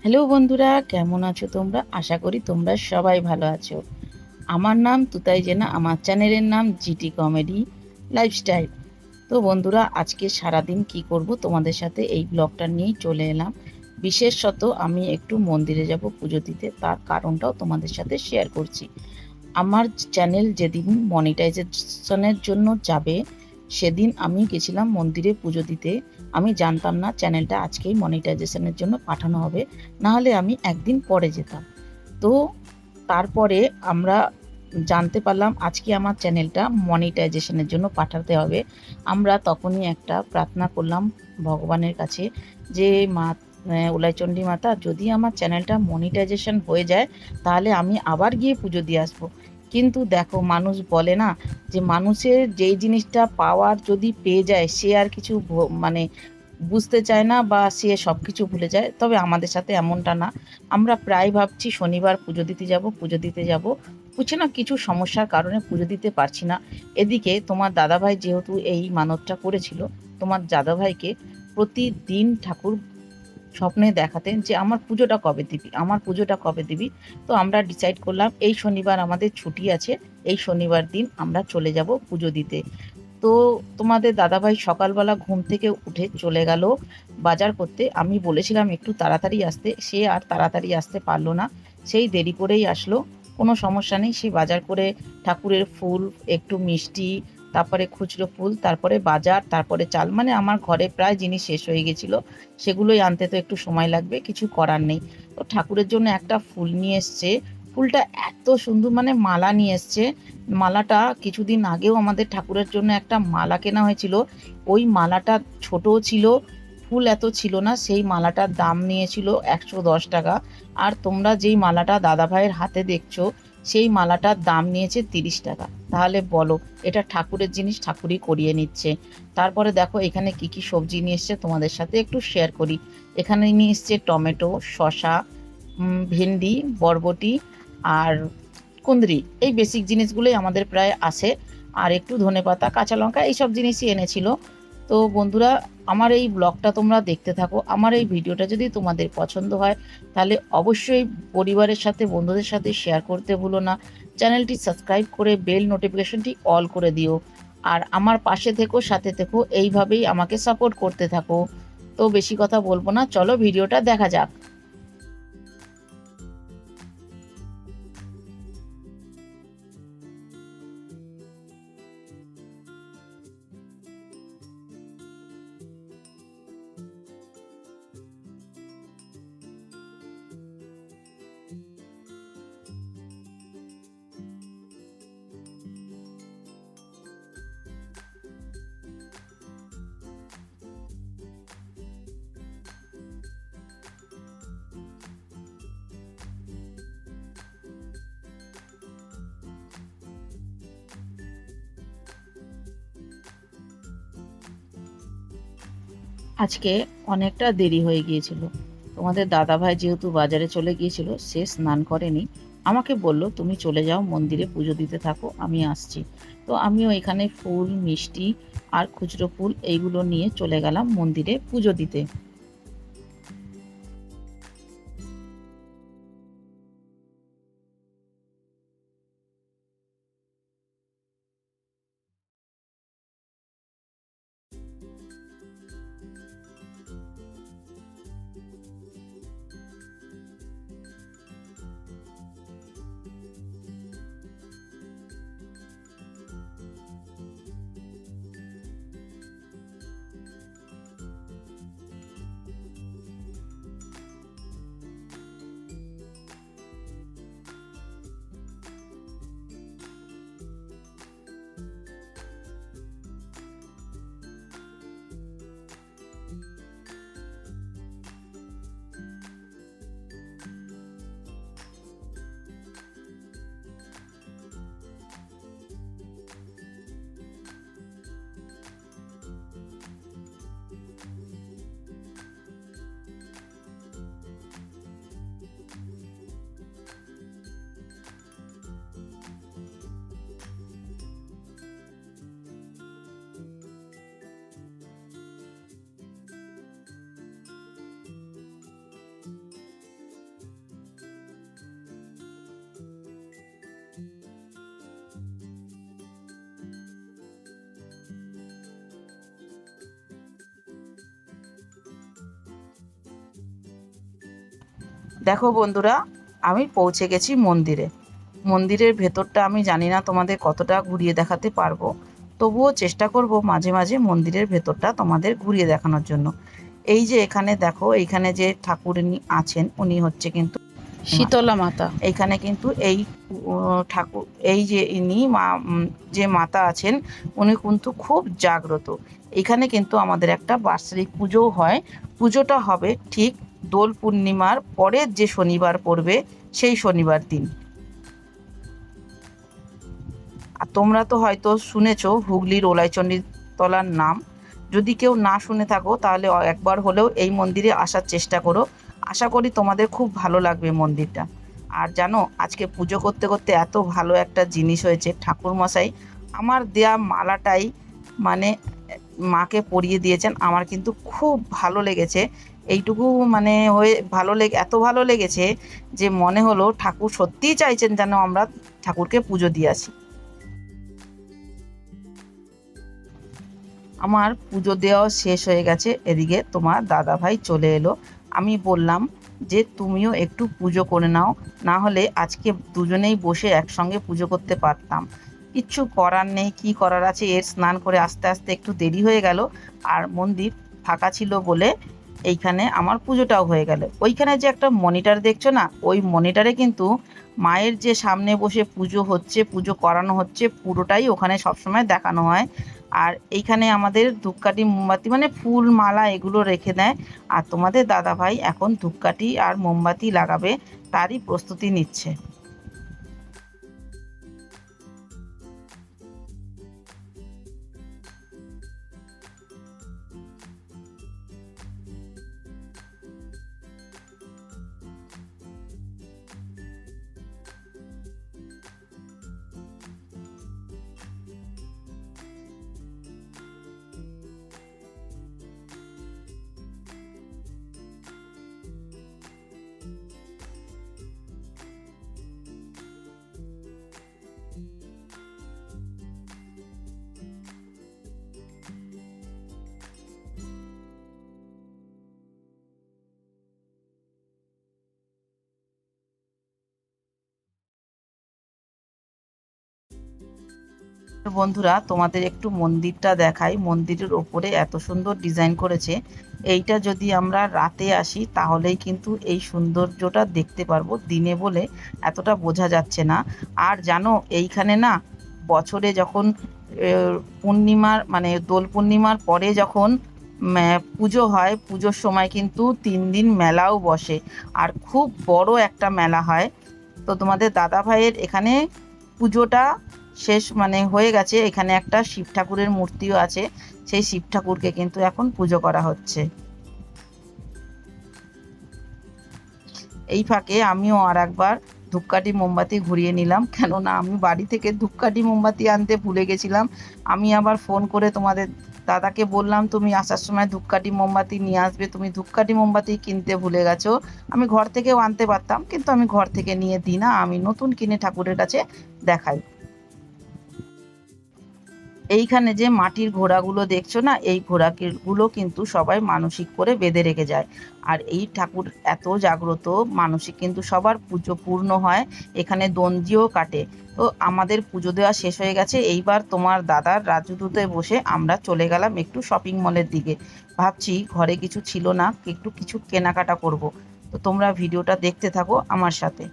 Hello বন্ধুরা, কেমন আছো তোমরা? আশা করি তোমরা সবাই ভালো আছো। আমার নাম তুতাই জেনা, আমার চ্যানেলের নাম জিটি কমেডি লাইফস্টাইল। তো বন্ধুরা, আজকে সারাদিন কি করব তোমাদের সাথে এই ব্লগটা নিয়েই চলে এলাম। বিশেষত আমি একটু মন্দিরে যাব পুজো দিতে, তার কারণটাও তোমাদের সাথে শেয়ার করছি। আমার চ্যানেল যেদিন মনিটাইজেশনের জন্য যাবে, সেদিন আমি গেছিলাম মন্দিরে পুজো দিতে। আমি জানতাম না চ্যানেলটা আজকেই মনিটাইজেশনের জন্য পাঠানো হবে, নাহলে আমি একদিন পরে যেতাম। তো তারপরে আমরা জানতে পারলাম আজকে আমার চ্যানেলটা মনিটাইজেশনের জন্য পাঠাতে হবে। আমরা তখনই একটা প্রার্থনা করলাম ভগবানের কাছে, যে মা উলাইচণ্ডী মাতা, যদি আমার চ্যানেলটা মনিটাইজেশন হয়ে যায় তাহলে আমি আবার গিয়ে পুজো দিয়ে আসবো। কিন্তু দেখো, মানুষ বলে না যে মানুষের যেই জিনিসটা পাওয়ার যদি পেয়ে যায় সে আর কিছু মানে বুঝতে চায় না, বা সে সব কিছু ভুলে যায়। তবে আমাদের সাথে এমনটা না। আমরা প্রায় ভাবছি শনিবার পুজো দিতে যাব, পুজো দিতে যাব, বুঝছো না, কিছু সমস্যার কারণে পুজো দিতে পারছি না। এদিকে তোমার দাদাভাই যেহেতু এই মানতটা করেছিল, তোমার দাদাভাইকে প্রতিদিন ঠাকুর স্বপ্নে দেখাতেন যে আমার পুজোটা কবে দিবি, আমার পুজোটা কবে দিবি। তো আমরা ডিসাইড করলাম এই শনিবার আমাদের ছুটি আছে, এই শনিবার দিন আমরা চলে যাব পুজো দিতে। তো তোমাদের দাদাভাই সকালবেলা ঘুম থেকে উঠে চলে গেল বাজার করতে। আমি বলেছিলাম একটু তাড়াতাড়ি আসতে, সে আর তাড়াতাড়ি আসতে পারলো না, সেই দেরি করেই আসলো। কোনো সমস্যা নেই, সে বাজার করে ঠাকুরের ফুল, একটু মিষ্টি, তারপরে খুচরো ফুল, তারপরে বাজার, তারপরে চাল, মানে আমার ঘরে প্রায় জিনিস শেষ হয়ে গেছিলো। সেগুলোই আনতে তো একটু সময় লাগবে, কিছু করার নেই। তো ঠাকুরের জন্য একটা ফুল নিয়ে এসছে। ফুলটা এত সুন্দর, মানে মালা নিয়ে এসছে। মালাটা কিছুদিন আগেও আমাদের ঠাকুরের জন্য একটা মালা কেনা হয়েছিল, ওই মালাটা ছোটও ছিল, ফুল এত ছিল না। সেই মালাটার দাম নিয়েছিল 110 টাকা। আর তোমরা যেই মালাটা দাদাভাইয়ের হাতে দেখছো, সেই মালাটার দাম নিয়েছে 30 টাকা। তাহলে বলো, এটা ঠাকুরের জিনিস, ঠাকুরই করিয়ে নিচ্ছে। তারপরে দেখো এখানে কি কি সবজি নিয়ে এসছে তোমাদের সাথে একটু শেয়ার করি। এখানে নিয়ে এসছে টমেটো, শসা, ভেন্ডি, বরবটি আর কুঁদরি। এই বেসিক জিনিসগুলোই আমাদের প্রায় আসে। আর একটু ধনেপাতা, কাঁচা লঙ্কা, এইসব জিনিসই এনেছিল। তো বন্ধুরা, আমার এই ব্লগটা তোমরা দেখতে থাকো। আমার এই ভিডিওটা যদি তোমাদের পছন্দ হয় তাহলে অবশ্যই পরিবারের সাথে, বন্ধুদের সাথে শেয়ার করতে ভুলো না। চ্যানেলটি সাবস্ক্রাইব করে বেল নোটিফিকেশনটি অল করে দিও। আর আমার পাশে থেকো, সাথে থেকো, এইভাবেই আমাকে সাপোর্ট করতে থাকো। তো বেশি কথা বলবো না, চলো ভিডিওটা দেখা যাক। আজকে অনেকটা দেরি হয়ে গিয়েছিল। তোমাদের দাদাভাই যেহেতু বাজারে চলে গিয়েছিল, সে স্নান করেনি। আমাকে বলল তুমি চলে যাও মন্দিরে পুজো দিতে থাকো, আমি আসছি। তো আমিও এখানে ফুল, মিষ্টি আর খুচরো ফুল এইগুলো নিয়ে চলে গেলাম মন্দিরে পুজো দিতে। দেখো বন্ধুরা, আমি পৌঁছে গেছি মন্দিরে। মন্দিরের ভেতরটা আমি জানি না তোমাদের কতটা ঘুরিয়ে দেখাতে পারবো, তবুও চেষ্টা করব মাঝে মাঝে মন্দিরের ভেতরটা তোমাদের ঘুরিয়ে দেখানোর জন্য। এই যে এখানে দেখো, এইখানে যে ঠাকুরিনী আছেন উনি হচ্ছে কিন্তু শীতলা মাতা। এইখানে কিন্তু এই ঠাকুর, এই যে ইনি মা, যে মাতা আছেন উনি কিন্তু খুব জাগ্রত। এখানে কিন্তু আমাদের একটা বার্ষিক পুজোও হয়। পুজোটা হবে ঠিক দোল পূর্ণিমার পরের যে শনিবার পড়বে সেই শনিবার দিন। আর তোমরা তো হয়তো শুনেছো হুগলির ওলাইচণ্ডী তলার নাম। যদি কেউ না শুনে থাকো তাহলে একবার হলেও এই মন্দিরে আসার চেষ্টা করো। আশা করি তোমাদের খুব ভালো লাগবে মন্দিরটা। আর জানো, আজকে পুজো করতে করতে এত ভালো একটা জিনিস হয়েছে, ঠাকুরমশাই আমার দেয়া মালাটাই মানে মাকে পরিয়ে দিয়েছেন। আমার কিন্তু খুব ভালো লেগেছে। এইটুকু মানে হয়ে ভালো লেগে, এত ভালো লেগেছে যে মনে হলো ঠাকুর সত্যিই চাইছেন যেন আমরা ঠাকুরকে পুজো দিয়ে আসি। আমার পুজো দেওয়া শেষ হয়ে গেছে, এদিকে তোমার দাদাভাই চলে এলো। আমি বললাম যে তুমিও একটু পুজো করে নাও, না হলে আজকে দুজনেই বসে একসঙ্গে পুজো করতে পারতাম। কিচ্ছু করার নেই, কি করার আছে, এর স্নান করে আস্তে আস্তে একটু দেরি হয়ে গেল। আর মন্দির ফাঁকা ছিল বলে এইখানে আমার পুজোটাও হয়ে গেল। ওইখানে যে একটা মনিটর দেখছো না, ওই মনিটরে কিন্তু মায়ের যে সামনে বসে পুজো হচ্ছে, পুজো করানো হচ্ছে, পুরোটাই ওখানে সবসময় দেখানো হয়। আর এইখানে আমাদের ধূপকাঠি মোমবাতি মানে ফুল মালা এগুলো রেখে দেয়। আর তোমাদের দাদাভাই এখন ধূপকাঠি আর মোমবাতি লাগাবে, তারই প্রস্তুতি নিচ্ছে। বন্ধুরা, তোমাদের একটু মন্দিরটা দেখাই। মন্দিরের ওপরে এত সুন্দর ডিজাইন করেছে। এইটা যদি আমরা রাতে আসি তাহলেই কিন্তু এই সৌন্দর্যটা দেখতে পারবো, দিনে বলে এতটা বোঝা যাচ্ছে না। আর জানো, এইখানে না বছরে যখন পূর্ণিমার মানে দোল পূর্ণিমার পরে যখন পুজো হয়, পুজোর সময় কিন্তু 3 দিন মেলাও বসে। আর খুব বড় একটা মেলা হয়। তো তোমাদের দাদা ভাইয়ের এখানে পুজোটা শেষ মানে হয়ে গেছে। এখানে একটা শিব ঠাকুরের মূর্তিও আছে, সেই শিব ঠাকুরকে কিন্তু এখন পুজো করা হচ্ছে। এই ফাঁকে আমিও আর একবার ধূপকাঠি মোমবাতি ঘুরিয়ে নিলাম, কেননা আমি বাড়ি থেকে ধূপকাঠি মোমবাতি আনতে ভুলে গেছিলাম। আমি আবার ফোন করে তোমাদের দাদাকে বললাম তুমি আসার সময় ধূপকাঠি মোমবাতি নিয়ে আসবে, তুমি ধূপকাঠি মোমবাতি কিনতে ভুলে গেছো। আমি ঘর থেকেও আনতে পারতাম, কিন্তু আমি ঘর থেকে নিয়ে দিই না, আমি নতুন কিনে ঠাকুরের কাছে দেখাই। এইখানে যে মাটির ঘোড়াগুলো দেখছো না, এই ঘোড়াগুলো কিন্তু সবাই মানসিক করে বেঁধে রেখে যায়। আর এই ঠাকুর এত জাগ্রত, মানসিক কিন্তু সবার পুজো পূর্ণ হয়। এখানে দঞ্জিও কাটে। তো আমাদের পুজো দেওয়া শেষ হয়ে গেছে, এইবার তোমার দাদার রাজদূতে বসে আমরা চলে গেলাম একটু শপিং মলের দিকে। ভাবছি ঘরে কিছু ছিল না, একটু কিছু কেনাকাটা করব। তো তোমরা ভিডিওটা দেখতে থাকো আমার সাথে।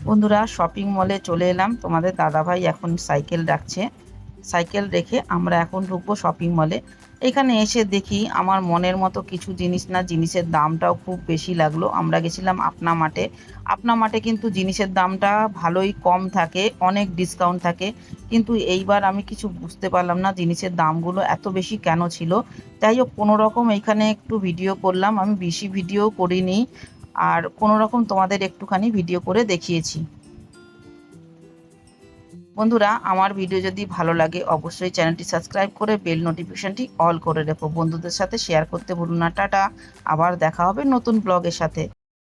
বন্ধুরা শপিং মলে চলে এলাম, তোমাদের দাদাভাই এখন সাইকেল রাখছে। সাইকেল রেখে আমরা এখন ঢুকবো শপিং মলে। এখানে এসে দেখি আমার মনের মতো কিছু জিনিস না, জিনিসের দামটাও খুব বেশি লাগলো। আমরা গেছিলাম আপনা মার্টে। আপনা মার্টে কিন্তু জিনিসের দামটা ভালোই কম থাকে, অনেক ডিসকাউন্ট থাকে। কিন্তু এইবার আমি কিছু বুঝতে পারলাম না জিনিসের দামগুলো এত বেশি কেন ছিল। যাই হোক কোনো রকম এইখানে একটু ভিডিও করলাম, আমি বেশি ভিডিও করিনি, আর কোনো রকম তোমাদের একটুখানি ভিডিও করে দেখিয়েছি। বন্ধুরা আমার ভিডিও যদি ভালো লাগে অবশ্যই চ্যানেলটি সাবস্ক্রাইব করে বেল নোটিফিকেশনটি অল করে রেখো। বন্ধুদের সাথে শেয়ার করতে ভুলো না। টাটা, আবার দেখা হবে নতুন ব্লগের সাথে।